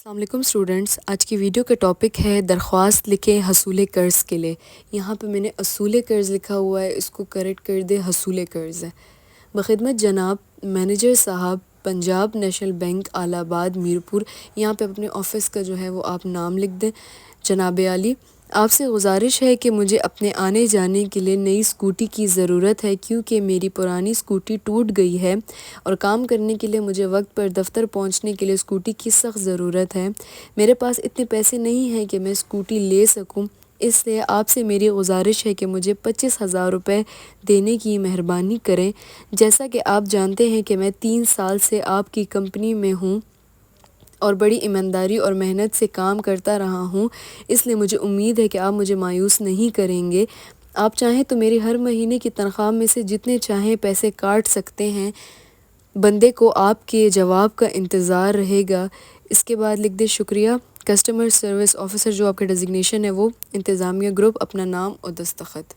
السلام علیکم اسٹوڈنٹس، آج کی ویڈیو کا ٹاپک ہے درخواست لکھیں حصول قرض کے لیے۔ یہاں پہ میں نے اصول قرض لکھا ہوا ہے، اس کو کریکٹ کر دیں حصول قرض ہے۔ بخدمت جناب مینیجر صاحب، پنجاب نیشنل بینک الہ آباد میرپور۔ یہاں پہ اپنے آفس کا جو ہے وہ آپ نام لکھ دیں۔ جناب عالی، آپ سے گزارش ہے کہ مجھے اپنے آنے جانے کے لیے نئی اسکوٹی کی ضرورت ہے کیونکہ میری پرانی اسکوٹی ٹوٹ گئی ہے اور کام کرنے کے لیے مجھے وقت پر دفتر پہنچنے کے لیے اسکوٹی کی سخت ضرورت ہے۔ میرے پاس اتنے پیسے نہیں ہیں کہ میں اسکوٹی لے سکوں، اس لیے آپ سے میری گزارش ہے کہ مجھے 25,000 روپے دینے کی مہربانی کریں۔ جیسا کہ آپ جانتے ہیں کہ میں 3 سال سے آپ کی کمپنی میں ہوں اور بڑی ایمانداری اور محنت سے کام کرتا رہا ہوں، اس لیے مجھے امید ہے کہ آپ مجھے مایوس نہیں کریں گے۔ آپ چاہیں تو میری ہر مہینے کی تنخواہ میں سے جتنے چاہیں پیسے کاٹ سکتے ہیں۔ بندے کو آپ کے جواب کا انتظار رہے گا۔ اس کے بعد لکھ دے شکریہ، کسٹمر سروس آفیسر، جو آپ کا ڈیزگنیشن ہے وہ انتظامیہ گروپ، اپنا نام اور دستخط۔